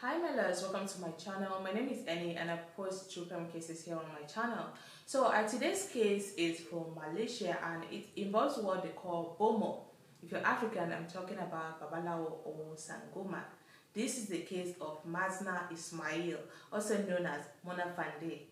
Hi my loves, welcome to my channel. My name is Ennie and I post true crime cases here on my channel. So today's case is from Malaysia and it involves what they call Bomoh. If you're African, I'm talking about Babalawo or Sangoma. This is the case of Mazlan Ismail, also known as Mona Fandey.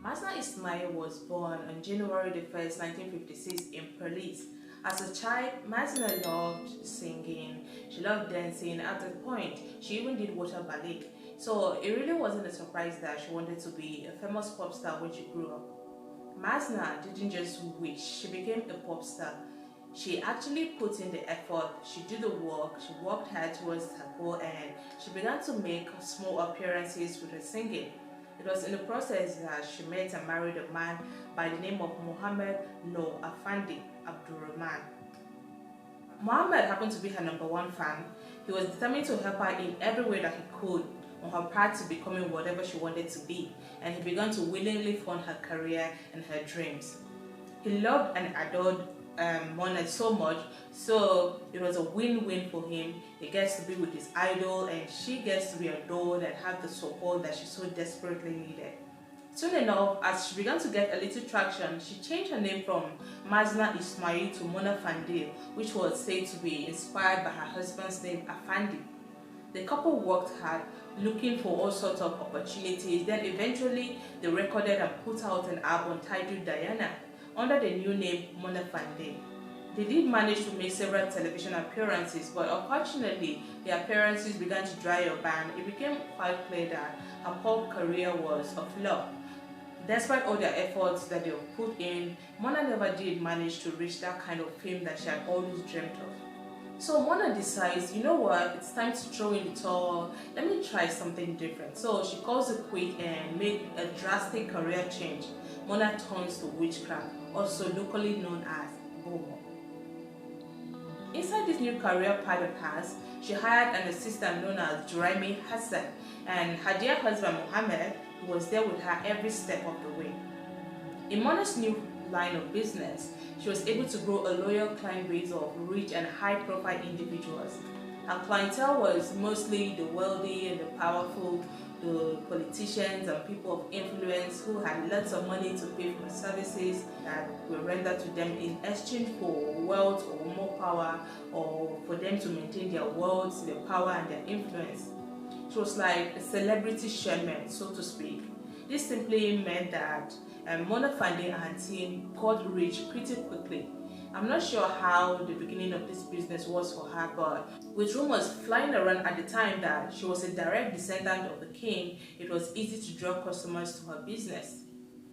Mazlan Ismail was born on January 1st, 1956 in Perlis. As a child, Mazlan loved singing, she loved dancing. At a point, she even did water ballet. So it really wasn't a surprise that she wanted to be a famous pop star when she grew up. Mazlan didn't just wish, she became a pop star. She actually put in the effort, she did the work, she worked hard towards her goal, and she began to make small appearances with her singing. It was in the process that she met and married a man by the name of Mona Fandey Abdurrahman. Mohammed happened to be her #1 fan. He was determined to help her in every way that he could on her path to becoming whatever she wanted to be, and he began to willingly fund her career and her dreams. He loved and adored Mona so much, so it was a win-win for him. He gets to be with his idol and she gets to be adored and have the support that she so desperately needed. Soon enough, as she began to get a little traction, she changed her name from Mazlan Ismail to Mona Fandey, which was said to be inspired by her husband's name Afandi. The couple worked hard, looking for all sorts of opportunities. Then eventually they recorded and put out an album titled Diana under the new name Mona Fandey. They did manage to make several television appearances, but unfortunately the appearances began to dry up and it became quite clear that her pop career was a flop. Despite all their efforts that they put in, Mona never did manage to reach that kind of fame that she had always dreamt of. So Mona decides, you know what, it's time to throw in the towel, let me try something different. So she calls it quit and make a drastic career change. Mona turns to witchcraft, also locally known as Bomoh. Inside this new career path of hers, she hired an assistant known as Truecrimeenniewilliams, and her dear husband Mohammed was there with her every step of the way. In Mona's new line of business, she was able to grow a loyal client base of rich and high-profile individuals. Her clientele was mostly the wealthy and the powerful, the politicians and people of influence who had lots of money to pay for services that were rendered to them in exchange for wealth or more power, or for them to maintain their wealth, their power and their influence. She was like a celebrity shaman, so to speak. This simply meant that Mona Fandey and her team got rich pretty quickly. I'm not sure how the beginning of this business was for her, but with rumors flying around at the time that she was a direct descendant of the king, it was easy to draw customers to her business.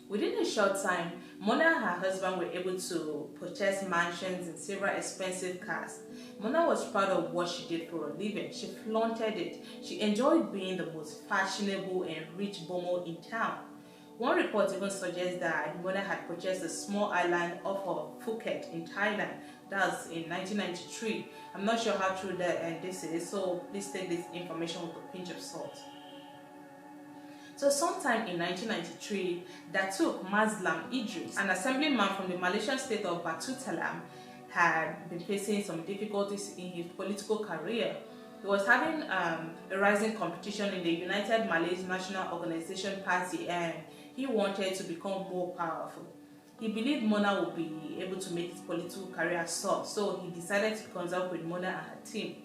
Within a short time, Mona and her husband were able to purchase mansions and several expensive cars. Mona was proud of what she did for a living. She flaunted it. She enjoyed being the most fashionable and rich Bomoh in town. One report even suggests that Mona had purchased a small island off of Phuket in Thailand. That was in 1993. I'm not sure how true this is, so please take this information with a pinch of salt. So sometime in 1993, Datuk Mazlan Idris, an assemblyman from the Malaysian state of Batu Talam, had been facing some difficulties in his political career. He was having a rising competition in the United Malays National Organization Party and he wanted to become more powerful. He believed Mona would be able to make his political career soar, so he decided to consult with Mona and her team.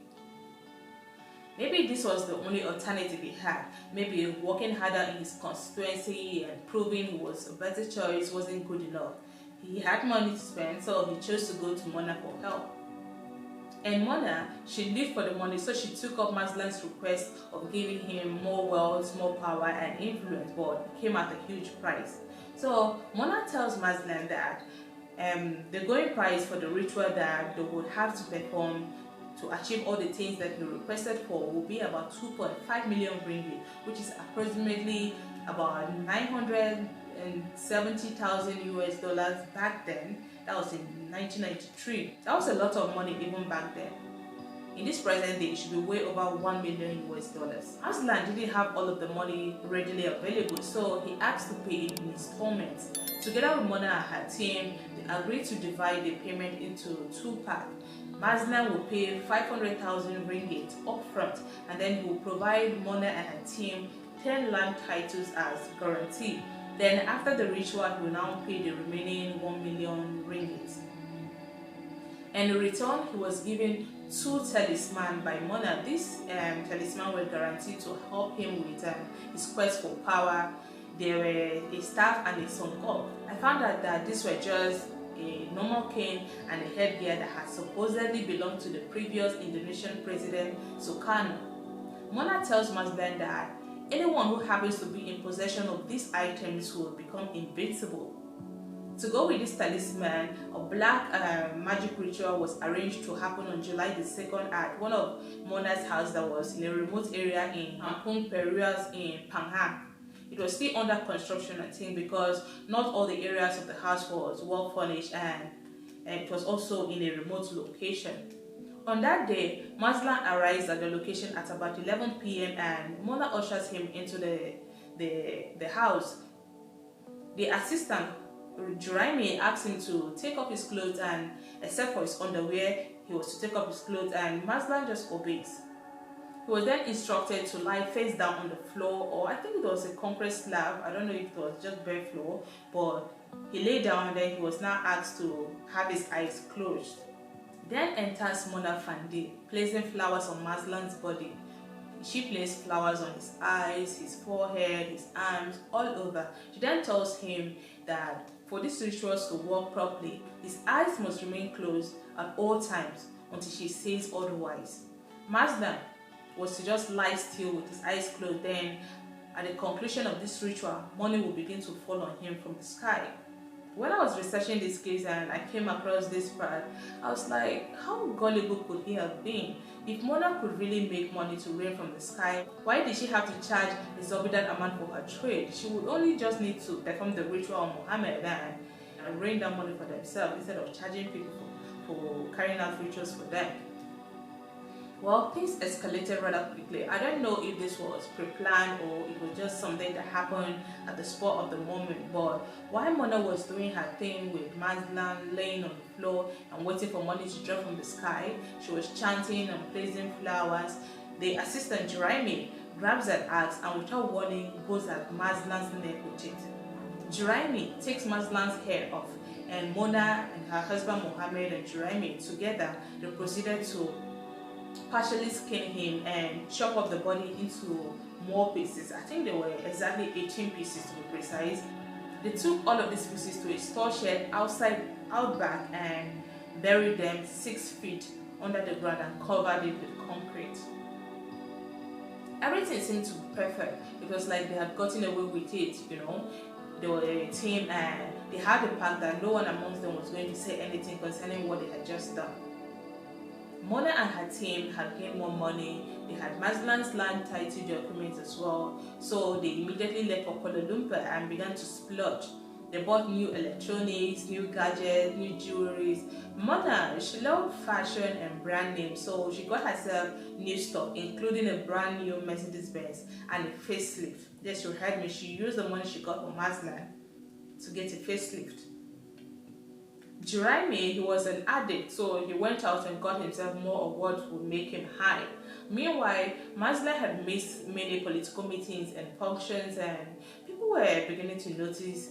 Maybe this was the only alternative he had. Maybe working harder in his constituency and proving he was a better choice wasn't good enough. He had money to spend, so he chose to go to Mona for help. And Mona, she lived for the money, so she took up Mazlan's request of giving him more wealth, more power and influence, but it came at a huge price. So Mona tells Mazlan that the going price for the ritual that they would have to perform to achieve all the things that he requested for will be about 2.5 million ringgit, which is approximately about 970,000 US dollars back then. That was in 1993. That was a lot of money even back then. In this present day, it should be way over 1 million US dollars. Mazlan didn't have all of the money readily available, so he asked to pay it in installments. Together with Mona and her team, they agreed to divide the payment into 2 parts. Mazlan will pay 500,000 ringgit upfront, and then he will provide Mona and her team 10 land titles as guarantee. Then after the ritual, he will now pay the remaining 1 million ringgit. And in return, he was given 2 talismans by Mona. These talismans were guaranteed to help him with his quest for power. They were a staff and a songkok. I found out that these were just a normal cane and a headgear that had supposedly belonged to the previous Indonesian president, Sukarno. Mona tells Mazlan that anyone who happens to be in possession of these items will become invincible. To go with this talisman, a black magic ritual was arranged to happen on July the 2nd at one of Mona's house that was in a remote area in Kampung Perias in Panghang. It was still under construction, I think, because not all the areas of the house was well furnished, and it was also in a remote location. On that day, Mazlan arrives at the location at about 11 p.m. and Mona ushers him into the house. The assistant, Juraimi, asked him to take off his clothes, and except for his underwear, he was to take off his clothes, and Mazlan just obeys. He was then instructed to lie face down on the floor, or I think it was a concrete slab. I don't know if it was just bare floor, but he lay down, and then he was now asked to have his eyes closed. Then enters Mona Fandey, placing flowers on Mazlan's body. She placed flowers on his eyes, his forehead, his arms, all over. She then tells him that for these rituals to work properly, his eyes must remain closed at all times until she says otherwise. Mazlan was to just lie still with his eyes closed. Then, at the conclusion of this ritual, money will begin to fall on him from the sky. When I was researching this case and I came across this part, I was like, how gullible could he have been? If Mona could really make money to rain from the sky, why did she have to charge a exorbitant amount for her trade? She would only just need to perform the ritual on Muhammad and rain down money for themselves instead of charging people for carrying out rituals for them. Well, things escalated rather quickly. I don't know if this was pre-planned or it was just something that happened at the spur of the moment, but while Mona was doing her thing with Mazlan laying on the floor and waiting for money to drop from the sky, she was chanting and placing flowers. The assistant, Juraimi, grabs an axe and without warning goes at Mazlan's neck with it. Juraimi takes Mazlan's hair off, and Mona and her husband Mohammed and Juraimi together, they proceeded to partially skin him and chop up the body into more pieces. I think there were exactly 18 pieces to be precise. They took all of these pieces to a store shed out back and buried them 6 feet under the ground and covered it with concrete. Everything seemed to be perfect. It was like they had gotten away with it, you know. They were a team and they had the pact that no one amongst them was going to say anything concerning what they had just done. Mona and her team had gained more money. They had Mazlan's land title documents as well, so they immediately left for Kuala Lumpur and began to splurge. They bought new electronics, new gadgets, new jewelries. Mona, she loved fashion and brand names, so she got herself new stuff, including a brand new Mercedes-Benz and a facelift. Yes, you heard me, she used the money she got from Mazlan to get a facelift. Juraimi, he was an addict, so he went out and got himself more of what would make him high. Meanwhile, Mazlan had missed many political meetings and functions, and people were beginning to notice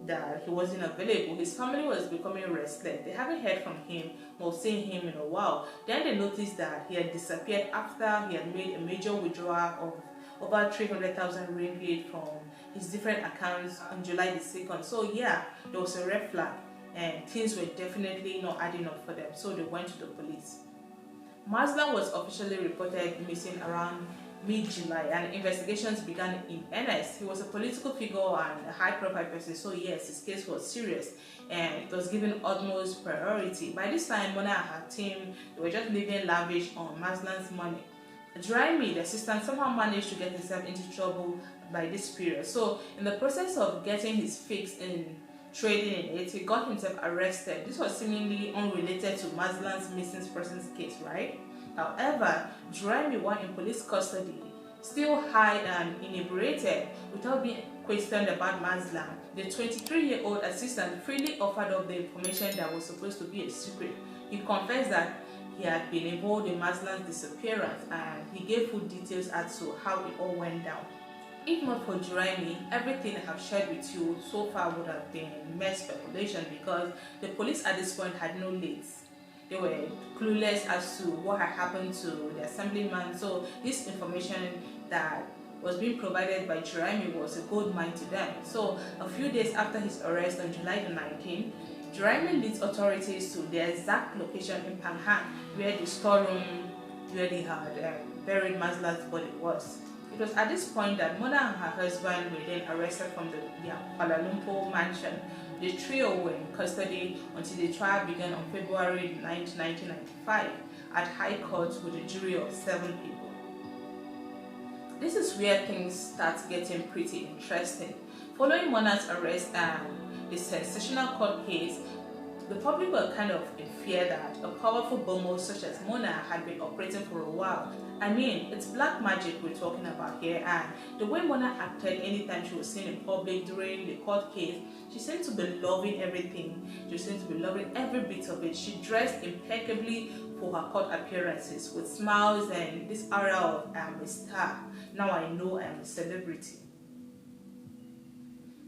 that he wasn't available. His family was becoming restless. They haven't heard from him or seen him in a while. Then they noticed that he had disappeared after he had made a major withdrawal of over 300,000 ringgit from his different accounts on July the 2nd. So yeah, there was a red flag, and things were definitely not adding up for them, so they went to the police. Mazlan was officially reported missing around mid-July, and investigations began in earnest. He was a political figure and a high-profile person, so yes, his case was serious and it was given utmost priority. By this time, Mona and her team, they were just living lavish on Mazlan's money. Juraimi, the assistant, somehow managed to get himself into trouble by this period. So in the process of getting his fix in trading in it, he got himself arrested. This was seemingly unrelated to Mazlan's missing persons case, right? However, Juraimi, while in police custody, still high and inebriated without being questioned about Mazlan, the 23-year-old assistant freely offered up the information that was supposed to be a secret. He confessed that he had been involved in Mazlan's disappearance, and he gave full details as to how it all went down. If not for Juraimi, everything I have shared with you so far would have been mere speculation, because the police at this point had no leads. They were clueless as to what had happened to the assemblyman, so this information that was being provided by Juraimi was a gold mine to them. So a few days after his arrest on July the 19th, Juraimi leads authorities to the exact location in Panghan where the storeroom where they had buried Mazlan's body was. It was at this point that Mona and her husband were then arrested from their Kuala Lumpur mansion. The trio were in custody until the trial began on February 9, 1995 at High Court with a jury of 7 people. This is where things start getting pretty interesting. Following Mona's arrest and the sensational court case, the public were kind of in fear that a powerful Bomoh such as Mona had been operating for a while. I mean, it's black magic we're talking about here, and the way Mona acted anytime she was seen in public during the court case, she seemed to be loving everything. She seemed to be loving every bit of it. She dressed impeccably for her court appearances with smiles and this aura of I am a star. Now I know I am a celebrity.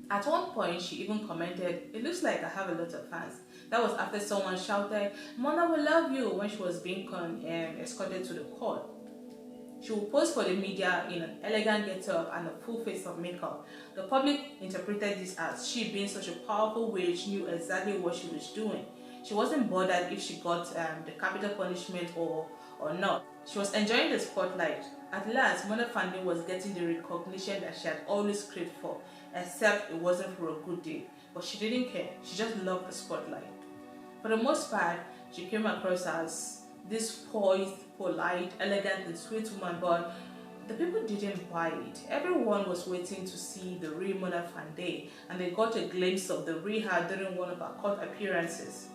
At one point, she even commented, "It looks like I have a lot of fans." That was after someone shouted, "Mona will love you," when she was being escorted to the court. She would pose for the media in an elegant get-up and a full face of makeup. The public interpreted this as she, being such a powerful witch, knew exactly what she was doing. She wasn't bothered if she got the capital punishment or not. She was enjoying the spotlight. At last, Mona Fandey was getting the recognition that she had always craved for, except it wasn't for a good deed. But she didn't care. She just loved the spotlight. For the most part, she came across as this poised, polite, elegant, and sweet woman, but the people didn't buy it. Everyone was waiting to see the real Mona Fandey, and they got a glimpse of the real her during one of her court appearances.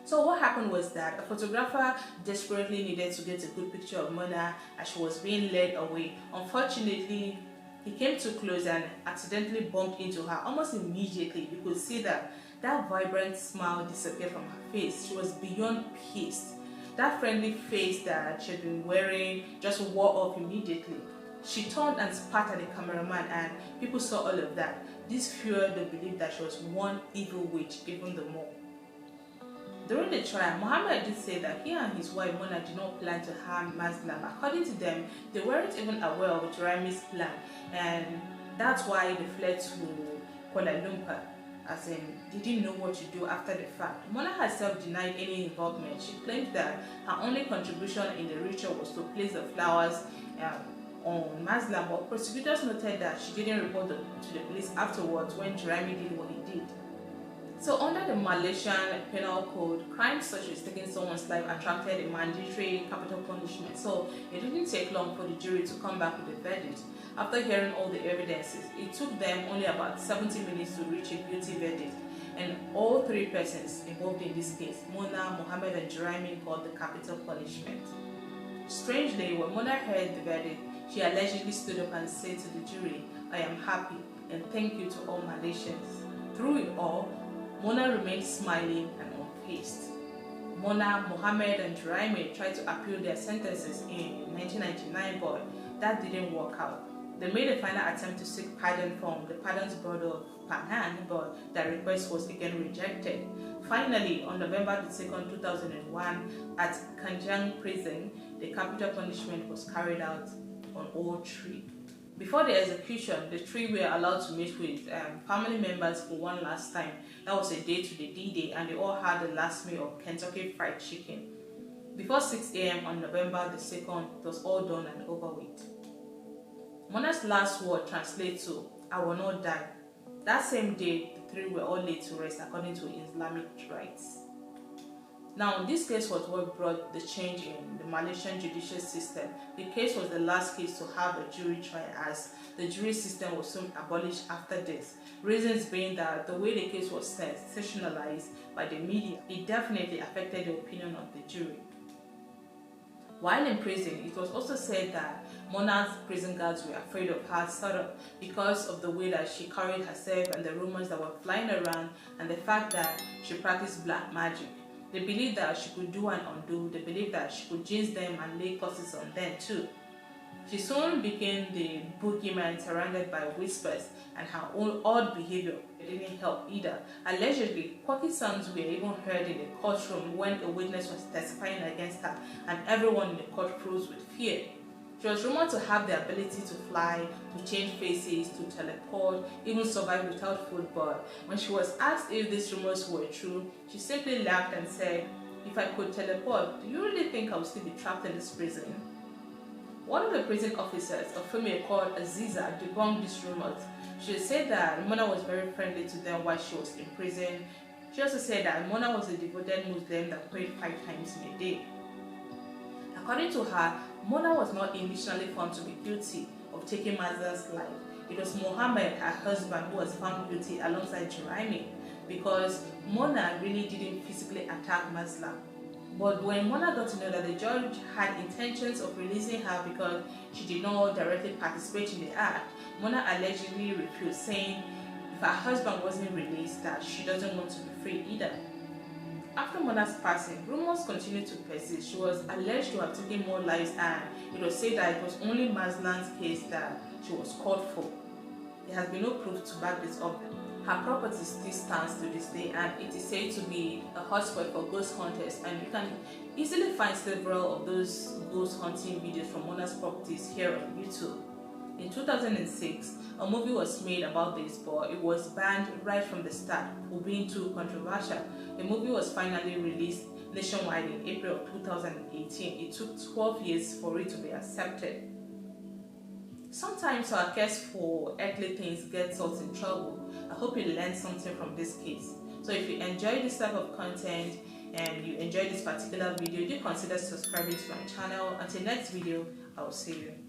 So what happened was that a photographer desperately needed to get a good picture of Mona as she was being led away. Unfortunately, he came too close and accidentally bumped into her. Almost immediately, you could see that vibrant smile disappeared from her face. She was beyond pissed. That friendly face that she had been wearing just wore off immediately. She turned and spat at the cameraman, and people saw all of that. This fueled the belief that she was one evil witch even the more. During the trial, Mohammed did say that he and his wife Mona did not plan to harm Mazlan. According to them, they weren't even aware of Juraimi's plan, and that's why they fled to Kuala Lumpur, as in they didn't know what to do after the fact. Mona herself denied any involvement. She claimed that her only contribution in the ritual was to place the flowers on Mazlan, but prosecutors noted that she didn't report to the police afterwards when Juraimi did what he did. So under the Malaysian Penal Code, crimes such as taking someone's life attracted a mandatory capital punishment. So it didn't take long for the jury to come back with a verdict. After hearing all the evidences, it took them only about 70 minutes to reach a guilty verdict. And all 3 persons involved in this case, Mona, Mohammed and Juraimi, got the capital punishment. Strangely, when Mona heard the verdict, she allegedly stood up and said to the jury, "I am happy and thank you to all Malaysians." Through it all, Mona remained smiling and unfazed. Mona, Mohammed and Juraimi tried to appeal their sentences in 1999, but that didn't work out. They made a final attempt to seek pardon from the Pardons Board of Panghan, but their request was again rejected. Finally, on November 2nd, 2001, at Kanjang prison, the capital punishment was carried out on all 3. Before the execution, the 3 were allowed to meet with family members for one last time. That was a day to the D-Day, and they all had the last meal of Kentucky Fried Chicken. Before 6 a.m. on November the 2nd, it was all done and over with. Mona's last word translates to, "I will not die." That same day, the 3 were all laid to rest according to Islamic rites. Now, this case was what brought the change in the Malaysian judicial system. The case was the last case to have a jury trial, as the jury system was soon abolished after this. Reasons being that the way the case was sensationalized by the media, it definitely affected the opinion of the jury. While in prison, it was also said that Mona's prison guards were afraid of her, sort of, because of the way that she carried herself and the rumors that were flying around and the fact that she practiced black magic. They believed that she could do and undo. They believed that she could jinx them and lay curses on them too. She soon became the boogeyman, surrounded by whispers, and her own odd behavior didn't help either. Allegedly, quirky sounds were even heard in the courtroom when a witness was testifying against her, and everyone in the court froze with fear. She was rumored to have the ability to fly, to change faces, to teleport, even survive without food, but when she was asked if these rumors were true, she simply laughed and said, "If I could teleport, do you really think I would still be trapped in this prison?" One of the prison officers, a female called Aziza, debunked these rumors. She said that Mona was very friendly to them while she was in prison. She also said that Mona was a devoted Muslim that prayed 5 times in a day. According to her, Mona was not initially found to be guilty of taking Mazlan's life. It was Mohammed, her husband, who was found guilty alongside Truecrimeenniewilliams, because Mona really didn't physically attack Mazlan. But when Mona got to know that the judge had intentions of releasing her because she did not directly participate in the act, Mona allegedly refused, saying if her husband wasn't released, that she doesn't want to be free either. After Mona's passing, rumors continued to persist. She was alleged to have taken more lives, and it was said that it was only Mazlan's case that she was caught for. There has been no proof to back this up. Her property still stands to this day, and it is said to be a hotspot for ghost hunters, and you can easily find several of those ghost hunting videos from Mona's properties here on YouTube. In 2006, a movie was made about this, but it was banned right from the start for being too controversial. The movie was finally released nationwide in April of 2018. It took 12 years for it to be accepted. Sometimes our quest for earthly things gets us in trouble. I hope you learned something from this case. So if you enjoy this type of content and you enjoy this particular video, do consider subscribing to my channel. Until next video, I will see you.